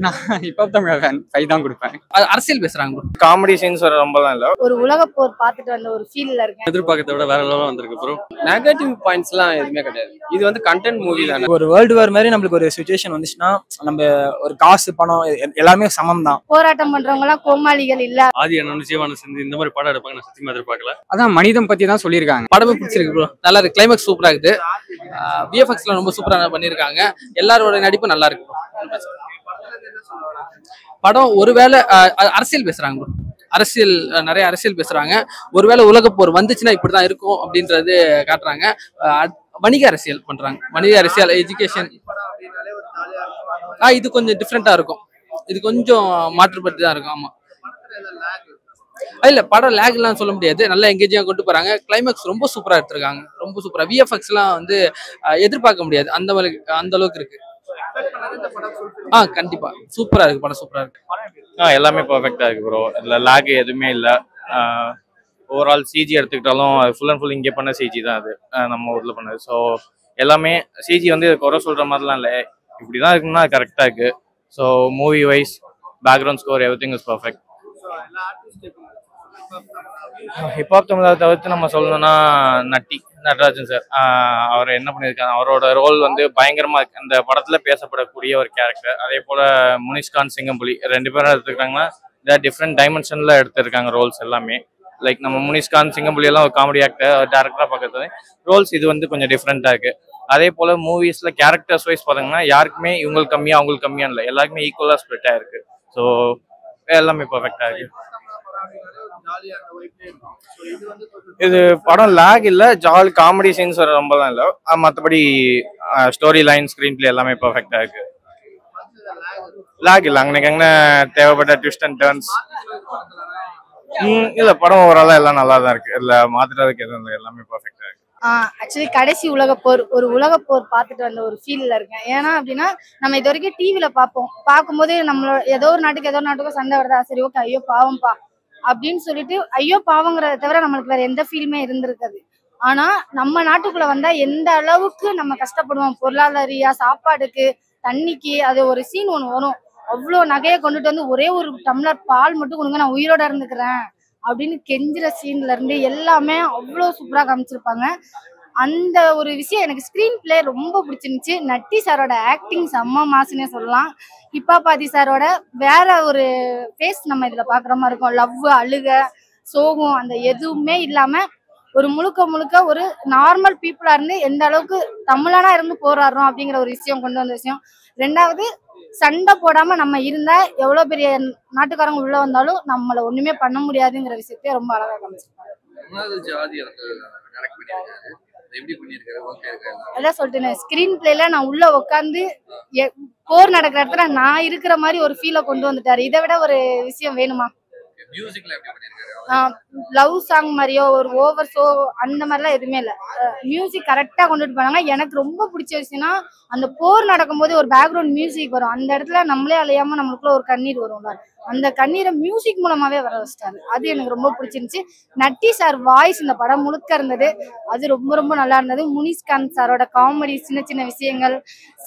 நான் ஹிப்ஹாப் தமிழா ஃபேன் 5 தான் கொடுப்பேன். அரசியல் பேசுறாங்க ப்ரோ. காமெடி சீன்ஸ் ரொம்பலாம் இல்ல. ஒரு உலக போர் பார்த்துட்டு வந்த ஒரு ஃபீல்ல இருக்கேன். எதிர்பார்க்கறத விட வேற லெவல்ல வந்திருக்கு ப்ரோ. நெகட்டிவ் பாயிண்ட்ஸ்லாம் எதுவுமே கிடையாது. இது வந்து கண்டென்ட் மூவி தானே. ஒரு வேர்ல்டு வார் மாதிரி நம்மளுக்கு ஒரு சுச்சுவேஷன் வந்துச்சுன்னா நம்ம ஒரு காசு பணம் எல்லாமே சமம் தான். போராட்டம் பண்றவங்க எல்லாம் கோமாளிகள் இல்ல. ஆதி அண்ணன் ஜீவானந்த் சேர்ந்து இந்த மாதிரி படம் எடுப்பாங்க நான் சத்தியமா எதிர்பார்க்கல. அதான் மனிதம் பத்தி தான் சொல்லியிருக்காங்க. படமே பிடிச்சிருக்கு ப்ரோ. நல்லா இருக்கு. கிளைமேக்ஸ் சூப்பரா இருக்குது. விஎஃப்எக்ஸ்ல ரொம்ப சூப்பரா பண்ணியிருக்காங்க. எல்லாரோட நடிப்பு நல்லா இருக்கு ப்ரோ. படம் ஒருவேளை அரசியல் பேசுறாங்க ப்ரோ. அரசியல் நிறைய அரசியல் பேசுறாங்க. ஒருவேளை உலகப்போர் வந்துச்சுன்னா இப்படிதான் இருக்கும் அப்படின்றது காட்டுறாங்க. வணிக அரசியல் பண்றாங்க. வணிக அரசியல், எஜுகேஷன். இது கொஞ்சம் டிஃப்ரெண்டா இருக்கும். இது கொஞ்சம் மாற்றுப்பட்டு தான் இருக்கும். ஆமா இல்ல படம் லேக் எல்லாம் சொல்ல முடியாது. நல்லா எங்கேஜிங்கா கொண்டு போறாங்க. கிளைமேக்ஸ் ரொம்ப சூப்பரா எடுத்திருக்காங்க. ரொம்ப சூப்பரா. விஎஃப்எக்ஸ் எல்லாம் வந்து எதிர்பார்க்க முடியாது. அந்த அளவுக்கு இருக்கு. கண்டிப்பா சூப்பரா இருக்கு. படம் சூப்பரா இருக்கு. எல்லாமே பர்ஃபெக்டா இருக்கு ப்ரோ. இதுல லாக் எதுவுமே இல்ல. ஓவரால் சிஜி எடுத்துக்கிட்டாலும் ஃபுல் அண்ட் ஃபுல் இங்கே பண்ண சிஜி தான் அது, நம்ம ஊர்ல பண்ணது. ஸோ எல்லாமே சிஜி வந்து குறை சொல்ற மாதிரிலாம் இல்லை. இப்படிதான் இருக்குன்னா கரெக்டா இருக்கு. So movie wise, background score, every thing is perfect. Hip hop தமிழை தவிர்த்து நம்ம சொல்லணும்னா நடராஜன் சார். அவர் என்ன பண்ணியிருக்காங்க, அவரோட ரோல் வந்து பயங்கரமா இருக்கு. அந்த படத்துல பேசப்படக்கூடிய ஒரு கேரக்டர். அதே போல முனிஷ்கான், சிங்கம்புலி 2 பேரும் எடுத்துருக்காங்கன்னா டிஃப்ரெண்ட் டைமென்ஷன்ல எடுத்திருக்காங்க ரோல்ஸ் எல்லாமே. லைக் நம்ம முனிஷ்கான், சிங்கம்புலி எல்லாம் ஒரு காமெடி டேரக்டரா பார்க்கறது ரோல்ஸ் இது வந்து கொஞ்சம் டிஃப்ரெண்டா இருக்கு. அதே போல மூவிஸ்ல கேரக்டர்ஸ் வைஸ் பார்த்தீங்கன்னா யாருக்குமே இவங்களுக்கு கம்மியா அவங்களுக்கு கம்மியா இல்லை, எல்லாருக்குமே ஈக்குவலா ஸ்ப்ளிட் ஆயிருக்கு. ஸோ எல்லாமே பர்ஃபெக்டா இருக்கு. இது படம் லேக் இல்ல, ஜாலி காமெடி சீன்ஸ் ரொம்பலாம் இல்ல. மற்றபடி ஸ்டோரி லைன், ஸ்கிரீன் பிளே எல்லாமே பர்ஃபெக்டா இருக்கு. லேக் இல்ல. அங்கே தேவைப்பட்ட ட்விஸ்ட் அண்ட் டர்ன்ஸ் இல்ல. படம் ஓவராலா எல்லாம் நல்லா தான் இருக்கு. இல்ல மாத்துறதுக்கு எதுவும் இல்லை, எல்லாமே பர்ஃபெக்டா இருக்கு. ஆக்சுவலி கடைசி உலகப்போர், ஒரு உலகப்போர் பார்த்துட்டு வந்த ஒரு ஃபீல்ல இருக்கேன். ஏன்னா அப்படின்னா நம்ம இது வரைக்கும் டிவில பார்க்கும்போது நம்மளோட ஏதோ ஒரு நாட்டுக்கும் சண்டை வருதா, சரி ஓகே ஐயோ பாவம்பா அப்படின்னு சொல்லிட்டு ஐயோ பாவங்கிறத தவிர நம்மளுக்கு வேற எந்த ஃபீல்மே இருந்திருக்காது. ஆனா நம்ம நாட்டுக்குள்ள வந்தா எந்த அளவுக்கு நம்ம கஷ்டப்படுவோம், பொருளாதாரியா, சாப்பாடுக்கு, தண்ணிக்கு. அது ஒரு சீன் ஒண்ணு வரும். அவ்வளோ நகையை கொண்டுட்டு வந்து ஒரே ஒரு டம்ளர் பால் மட்டும் கொடுங்க, நான் உயிரோட இருந்துக்கிறேன் அப்படின்னு கெஞ்சுற சீன்ல இருந்து எல்லாமே அவ்வளோ சூப்பரா காமிச்சிருப்பாங்க. அந்த ஒரு விஷயம் எனக்கு ஸ்கிரீன் பிளே ரொம்ப பிடிச்சிருந்துச்சு. நட்டி சாரோட ஆக்டிங் செம்ம மாசுன்னே சொல்லலாம். ஹிப்பாபாதி சாரோட வேற ஒரு ஃபேஸ் நம்ம இதுல பாக்குற மாதிரி இருக்கும். லவ், அழுக, சோகம் அந்த எதுவுமே இல்லாம ஒரு முழுக்க ஒரு நார்மல் பீப்புளா இருந்து எந்த அளவுக்கு தமிழனா இருந்து போராடுறோம் அப்படிங்கிற ஒரு விஷயம் கொண்டு வந்த விஷயம். 2வது சண்டை போடாம நம்ம இருந்தா எவ்வளவு பெரிய நாட்டுக்காரங்க உள்ள வந்தாலும் நம்மள ஒண்ணுமே பண்ண முடியாதுங்கிற விஷயத்தையே ரொம்ப அழகா காமிச்சிருக்காங்க. அதான் சொல்லிட்டேன், ஸ்கிரீன் பிளேல நான் உள்ள உட்காந்து போர் நடக்கிற இடத்துல நான் இருக்கிற மாதிரி ஒரு ஃபீலை கொண்டு வந்துட்டாரு. இதை விட ஒரு விஷயம் வேணுமா? லவ் சாங் மாதிரியோ ஒரு ஓவர் ஷோ அந்த மாதிரிலாம் எதுவுமே இல்லை. மியூசிக் கரெக்டா கொண்டுட்டு போனாங்க. எனக்கு ரொம்ப பிடிச்ச விஷயம்னா அந்த போர் நடக்கும்போது ஒரு பேக்ரவுண்ட் மியூசிக் வரும். அந்த இடத்துல நம்மளே அலையாம நம்மளுக்குள்ள ஒரு கண்ணீர் வரும்ல, அந்த கண்ணீரை மியூசிக் மூலமாவே வர வச்சிட்டாரு. அது எனக்கு ரொம்ப பிடிச்சிருந்துச்சு. நட்டி சார் வாய்ஸ் இந்த படம் முழுக்க இருந்தது. அது ரொம்ப நல்லா இருந்தது. முனிஷ்காந்த் சாரோட காமெடி, சின்ன விஷயங்கள்,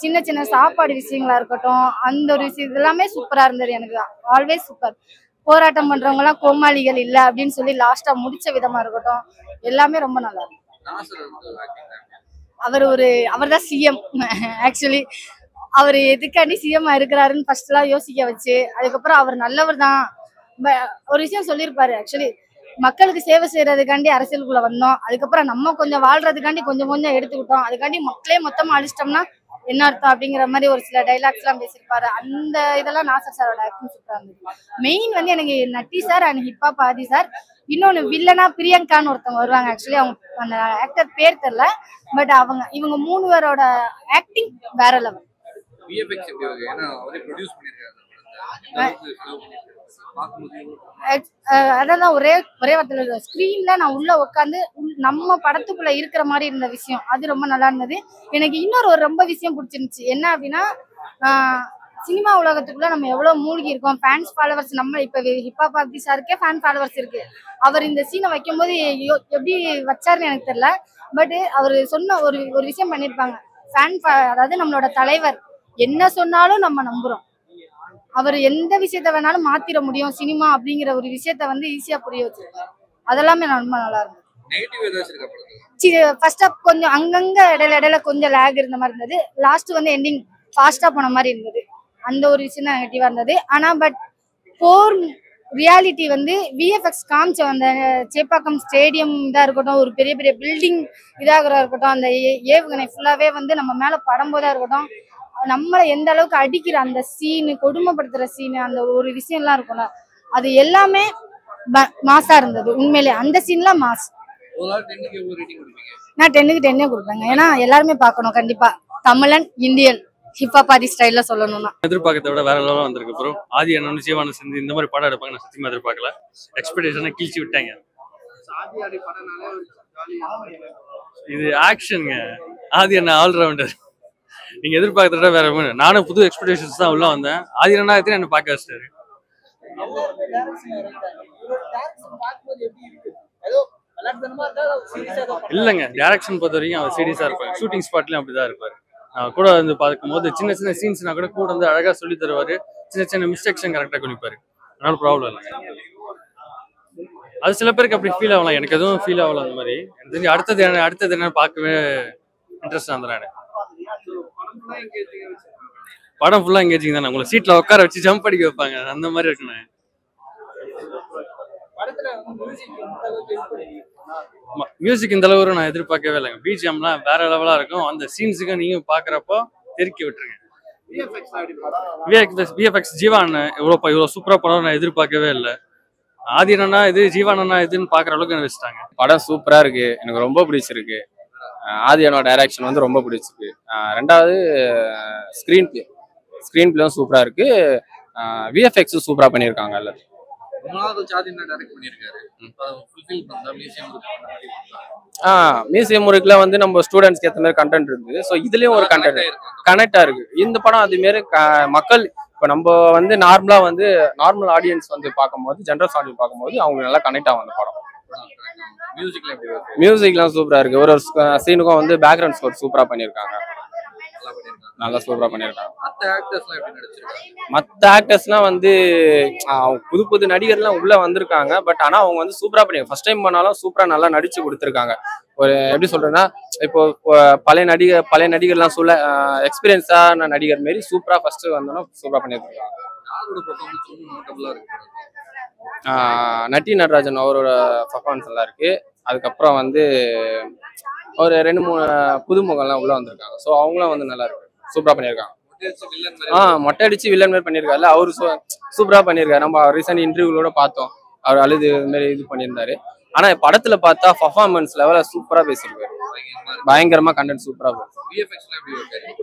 சின்ன சாப்பாடு விஷயங்களா இருக்கட்டும், அந்த ஒரு விஷயம் இதெல்லாமே சூப்பரா இருந்தது. எனக்கு ஆல்வேஸ் சூப்பர். போராட்டம் பண்றவங்க எல்லாம் கோமாளிகள் இல்ல அப்படின்னு சொல்லி லாஸ்டா முடிச்ச விதமா இருக்கட்டும், எல்லாமே ரொம்ப நல்லா இருக்கு. அவர் தான் சிஎம். ஆக்சுவலி அவர் எதுக்காண்டி சிஎம் இருக்கிறாருன்னு ஃபர்ஸ்ட் எல்லாம் யோசிக்க வச்சு, அதுக்கப்புறம் அவர் நல்லவர் தான். ஒரு விஷயம் சொல்லியிருப்பாரு, ஆக்சுவலி மக்களுக்கு சேவை செய்யறதுக்காண்டி அரசியலுக்குள்ள வந்தோம், அதுக்கப்புறம் நம்ம கொஞ்சம் வாழ்றதுக்காண்டி கொஞ்சம் எடுத்துக்கிட்டோம், அதுக்காண்டி மக்களே மொத்தமா அழிச்சிட்டோம்னா என்ன அர்த்தம் அப்படிங்கிற மாதிரி ஒரு சில டைலாக்ஸ் எல்லாம் பேசியிருப்பாரு. அந்த இதெல்லாம் நாசர் சாரோட ஆக்டிங் சூப்பரா இருந்தது. மெயின் வந்து எனக்கு நட்டி சார் அண்ட் ஹிப்பாபாதி சார். இன்னொன்னு வில்லனா பிரியங்கான்னு ஒருத்தவங்க வருவாங்க. ஆக்சுவலி அவங்க அந்த ஆக்டர் பேர் தெரியல, பட் இவங்க 3 பேரோட ஆக்டிங் வேற லெவல். அதான் ஒரே வார்த்தையில ஸ்கிரீன்ல நான் உள்ள உட்காந்து நம்ம படத்துக்குள்ள இருக்கிற மாதிரி இருந்த விஷயம் அது ரொம்ப நல்லா இருந்தது. எனக்கு இன்னொரு ரொம்ப விஷயம் பிடிச்சிருந்துச்சு. என்ன அப்படின்னா, சினிமா உலகத்துக்குள்ள நம்ம எவ்வளவு மூழ்கி இருக்கோம். ஃபேன்ஸ் ஃபாலோவர்ஸ் நம்ம இப்ப ஹிப்பாபாதி சாருக்கே ஃபேன் ஃபாலோவர்ஸ் இருக்கு. அவர் இந்த சீனை வைக்கும் போது எப்படி வச்சாருன்னு எனக்கு தெரியல, பட் அவர் சொன்ன ஒரு விஷயம் பண்ணிருப்பாங்க. அதாவது நம்மளோட தலைவர் என்ன சொன்னாலும் நம்ம நம்புறோம். அவர் எந்த விஷயத்த வேணாலும் மாத்திர முடியும் சினிமா அப்படிங்கிற ஒரு விஷயத்த வந்து ஈஸியா புரிய வச்சிருக்காரு. அதெல்லாமே ரொம்ப நல்லா இருந்தது. ஃபர்ஸ்ட் ஹாப் கொஞ்சம் அங்கங்க இடையில கொஞ்சம் லேக் இருந்த மாதிரி இருந்தது. லாஸ்ட் வந்து எண்டிங் ஃபாஸ்டா போன மாதிரி இருந்தது. அந்த ஒரு விஷயம் தான் நெகட்டிவா இருந்தது. ஆனா பட் போர் ரியாலிட்டி வந்து விஎஃப்எக்ஸ் காமிச்ச அந்த சேப்பாக்கம் ஸ்டேடியம் இதா இருக்கட்டும், ஒரு பெரிய பெரிய பில்டிங் இதாகிறதா இருக்கட்டும், அந்த ஏவுகணை ஃபுல்லாவே வந்து நம்ம மேல படும்போதா இருக்கட்டும், நம்மளை எந்த அளவுக்கு அடிக்கிற அந்த சீனு, கொடுமைப்படுத்துற சீனு, அந்த ஒரு விஷயம் எல்லாம் இருக்கும்ல, அது எல்லாமே மாசா இருந்தது. உண்மையிலே அந்த சீன்லாம் மாஸ். நான் 10க்கு 10 கொடுப்பேங்க. ஏன்னா எல்லாருமே பார்க்கணும் கண்டிப்பா. தமிழன் இந்தியன் ஹிப்ஹாப் ஸ்டைல்ல சொல்லணும்னா எதிர்பார்க்கறத விட வேற லெவலில் வந்திருக்கு ப்ரோ. ஆதி அண்ணன் ஜீவானு சேர்ந்து இந்த மாதிரி படம் எடுப்பாங்க நான் சத்தியமா எதிர்பார்க்கல. எக்ஸ்பெக்டேஷனை கீழ்ச்சி விட்டாங்க. இது ஆக்ஷனுங்க. ஆதி அண்ணன் ஆல்ரவுண்டர். நீங்க எதிர்பார்க்கறத விட வேற ஒன்று. நானும் புது எக்ஸ்பெக்டேஷன்ஸ் தான் உள்ள வந்தேன். ஆதி அண்ணா என்ன பார்க்க வச்சிட்டாரு. இல்லைங்க, டைரக்ஷன் பொறுத்த வரைக்கும் அவர் சீரியஸா இருப்பாரு. ஷூட்டிங் ஸ்பாட்லயும் அப்படிதான் இருப்பாரு. கூட வந்து பார்க்கும்போது சின்ன சின்ன சீன்ஸ்னா கூட வந்து அழகா சொல்லி தருவாரு. சின்ன சின்ன மிஸ்டேக்ஸும் கரெக்டா குனிப்பாரு. அதனால ப்ராப்ளம் இல்லை. அது சில பேருக்கு அப்படி ஃபீல் ஆகலாம். எனக்கு எதுவும் ஃபீல் ஆகலாம். அந்த மாதிரி எனக்கு தெரிஞ்சு அடுத்தது என்ன பார்க்கவே இன்ட்ரெஸ்ட் ஆகுது. படம் ஃபுல்லா எங்கேஜிங் தானே. உங்களை சீட்ல உட்கார வச்சு ஜம்ப் அடிக்க வைப்பாங்க. அந்த மாதிரி இருக்குண்ணே. மியூசிக் இந்த அளவு நான் எதிர்பார்க்கவே இல்லைங்க. பிஜிஎம்லாம் வேற லெவலா இருக்கும். அந்த சீன்ஸுக்கு நீங்க பாக்குறப்போ தெருக்கி விட்டுருங்க. விஎஃப்எக்ஸ் ஜீவான் இவ்வளோ சூப்பரா படம் நான் எதிர்பார்க்கவே இல்லை. ஆதி அண்ணா இது ஜீவான் அண்ணா இதுன்னு பாக்குற அளவுக்கு வச்சுட்டாங்க. படம் சூப்பரா இருக்கு. எனக்கு ரொம்ப பிடிச்சிருக்கு. ஆதி அண்ணா டைரக்ஷன் வந்து ரொம்ப பிடிச்சிருக்கு. ரெண்டாவது ஸ்கிரீன் பிளேயும் சூப்பரா இருக்கு. விஎஃப்எக்ஸும் சூப்பரா பண்ணியிருக்காங்க. எல்லாரும் மியூசியம் முறைக்குல வந்து நம்ம ஸ்டூடெண்ட்ஸ்க்கு ஏற்ற மாதிரி கண்டென்ட் இருக்குது. ஸோ இதுலயும் ஒரு கனெக்டா இருக்கு. இந்த படம் அது மாரி மக்கள் இப்போ நம்ம வந்து நார்மல் ஆடியன்ஸ் வந்து பார்க்கும்போது, ஜென்ரல் ஆடியன்ஸ் பார்க்கும்போது அவங்க நல்லா கனெக்ட் ஆகும் அந்த படம். மியூசிக்லாம் சூப்பரா இருக்கு. ஒரு சீனுக்கும் வந்து பேக்ரவுண்ட் ஸ்கோர் சூப்பரா பண்ணியிருக்காங்க. நல்லா சூப்பரா பண்ணியிருக்காங்க. மற்ற ஆக்டர்ஸ்லாம் வந்து புது நடிகர்லாம் உள்ள வந்திருக்காங்க. பட் ஆனா அவங்க வந்து சூப்பரா பண்ணிருக்காங்க. ஃபர்ஸ்ட் டைம் பண்ணாலும் சூப்பரா நல்லா நடிச்சு கொடுத்துருக்காங்க. ஒரு எப்படி சொல்றேன்னா, இப்போ பழைய நடிகர்லாம் சொல்ல எக்ஸ்பீரியன்ஸான நடிகர் மாரி சூப்பரா ஃபர்ஸ்ட் வந்தோன்னா சூப்பரா பண்ணியிருக்காங்க. நட்டி நடராஜன் அவரோட பர்ஃபார்மன்ஸ் நல்லா இருக்கு. அதுக்கப்புறம் வந்து ஒரு 2-3 புதுமுகம்லாம் உள்ள வந்திருக்காங்க. ஸோ அவங்களும் வந்து நல்லா இருக்கு, சூப்பரா பண்ணியிருக்காங்க. மொட்டை அடிச்சு வில்லன் மாதிரி பண்ணியிருக்காரு. அவரு சூப்பரா பண்ணியிருக்காரு. நம்ம ரீசெண்ட் இன்டர்வியூலோட பார்த்தோம். அவர் அழுது இது மாதிரி இது பண்ணியிருந்தாரு. ஆனா படத்துல பார்த்தா பர்ஃபார்மன்ஸ் லெவல சூப்பரா பேசியிருக்காரு. பயங்கரமா கண்டென்ட் சூப்பரா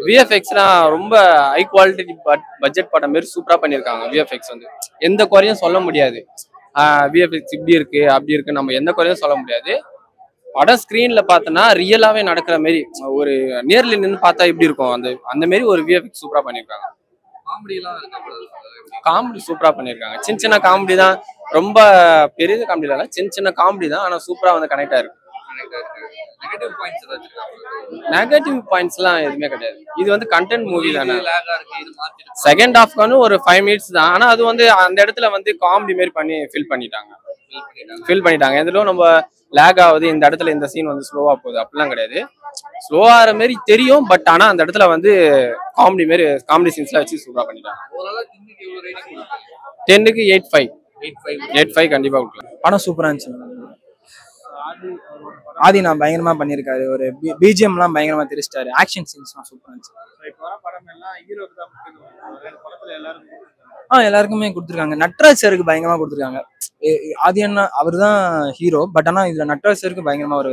விஎஃப்எக்ஸ்லாம் ரொம்ப ஹை குவாலிட்டி பட்ஜெட் படம் மாரி சூப்பரா பண்ணியிருக்காங்க. விஎஃப்எக்ஸ் வந்து எந்த குறையும் சொல்ல முடியாது. விஎஃப்எக்ஸ் இப்படி இருக்கு அப்படி இருக்கு நம்ம எந்த குறையும் சொல்ல முடியாது. படம் ஸ்கிரீன்ல பார்த்தோன்னா ரியலாவே நடக்கிற மாதிரி, ஒரு நேர்ல நின்று பார்த்தா எப்படி இருக்கும் அந்த மாதிரி ஒரு விஎஃப்எக்ஸ் சூப்பரா பண்ணியிருக்காங்க. காமெடி சூப்பரா பண்ணியிருக்காங்க. சின்ன சின்ன காமெடி தான், ரொம்ப பெரிய காமெடி இல்லை, சின்ன காமெடி தான். ஆனா சூப்பரா வந்து கனெக்ட் ஆயிருக்கு. நெகட்டிவ் பாயிண்ட்ஸ்லாம் எதுவுமே கிடையாது. இது வந்து கண்டென்ட் மூவி தானே. செகண்ட் ஹாஃப்க்கு ஒரு 5 மினிட்ஸ் தான். ஆனா அது வந்து அந்த இடத்துல வந்து காமெடி மாரி பண்ணி ஃபில் பண்ணிட்டாங்க. எதுலும் நம்ம லேக் ஆகுது, இந்த இடத்துல இந்த சீன் வந்து ஸ்லோவா போகுது அப்படிலாம் கிடையாது. ஸ்லோவா ஆகிற மாதிரி தெரியும். பட் ஆனா அந்த இடத்துல வந்து காமெடி சீன்ஸ்லாம் வச்சு சூப்பரா பண்ணிட்டாங்க. 10க்கு 8.5 கண்டிப்பா கொடுக்கலாம். படம் சூப்பரா இருந்துச்சு. ஆதி நான் பயங்கரமா பண்ணியிருக்காரு. ஒரு பிஜிஎம்லாம் பயங்கரமா தெரிச்சிட்டாரு. ஆக்ஷன் சீன்ஸ்லாம் சூப்பரா இருந்துச்சு. எல்லாருக்குமே கொடுத்துருக்காங்க. நட்ராஜ் சாருக்கு பயங்கரமா கொடுத்துருக்காங்க. ஆதி அண்ணா அவர் தான் ஹீரோ. பட் ஆனா இதுல நட்ராஜ் சாருக்கு பயங்கரமா ஒரு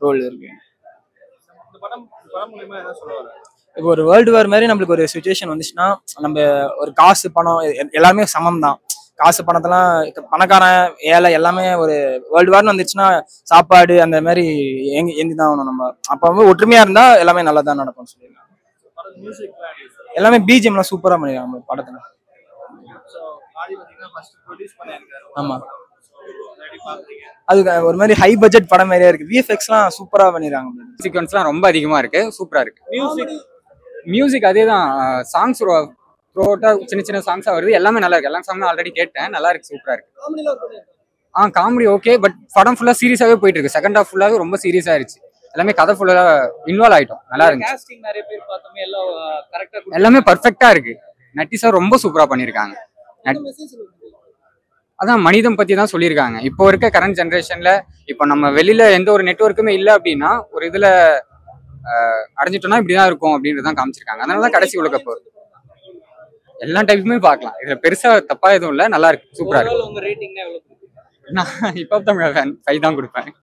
ரோல் இருக்கு. இப்போ ஒரு வேர்ல்டு வார் மாதிரி நம்மளுக்கு ஒரு சுச்சுவேஷன் வந்துச்சுன்னா, நம்ம ஒரு காசு பணம் எல்லாமே சமம் தான். காசு பணத்தெல்லாம் பணக்காரன் ஏழை எல்லாமே ஒரு வேர்ல்டு வார்னு வந்துச்சுன்னா சாப்பாடு அந்த மாதிரி எந்தி தான் ஆகணும். நம்ம அப்போ வந்து ஒற்றுமையா இருந்தா எல்லாமே நல்லா தான் நடக்கும்னு சொல்லியிருக்காங்க. எல்லாமே பிஜிஎம்லாம் சூப்பரா பண்ணிருக்காங்க படத்துல. ஆமா, அது ஒரு மாதிரி ஹை பட்ஜெட் படம் மாதிரியா இருக்கு. விஎஃப்எக்ஸ்லாம் சூப்பரா பண்ணிருக்காங்க. சீக்வன்ஸ்லாம் ரொம்ப அதிகமா இருக்கு, சூப்பரா இருக்கு. மியூசிக் அதே தான். சாங்ஸ் த்ரூ சின்ன சின்ன சாங்ஸா வருது, எல்லாமே நல்லா இருக்கு. எல்லா சாங்கும் ஆல்ரெடி கேட்டேன், நல்லா இருக்கு, சூப்பரா இருக்கு. காமெடி ஓகே, பட் படம் ஃபுல்லா சீரியஸாவே போயிட்டு இருக்கு. செகண்ட் ஹாஃப் ஃபுல்லாவே ரொம்ப சீரியஸா ஆயிருச்சு. எல்லாமே கதை ஃபுல்லா இன்வால்வ் ஆயிட்டோம், நல்லா இருந்துச்சு. எல்லாமே பர்ஃபெக்டா இருக்கு. நட்டி சார் ரொம்ப சூப்பரா பண்ணியிருக்காங்க. அதான் மனிதம் பத்தி தான் சொல்லியிருக்காங்க. இப்போ இருக்க கரண்ட் ஜென்ரேஷன்ல இப்போ நம்ம வெளியில எந்த ஒரு நெட்வொர்க்குமே இல்லை அப்படின்னா ஒரு இதுல அடைஞ்சிட்டோம்னா இப்படிதான் இருக்கும் அப்படின்றதான் காமிச்சிருக்காங்க. அதனாலதான் கடைசி உலக போர் எல்லா டைப்புமே பார்க்கலாம். இதுல பெருசா தப்பா எதுவும் இல்லை, நல்லா இருக்கு, சூப்பரா இருக்கு. நான் இப்போ தமிழ் ஃபேன் 5 தான் கொடுப்பேன்.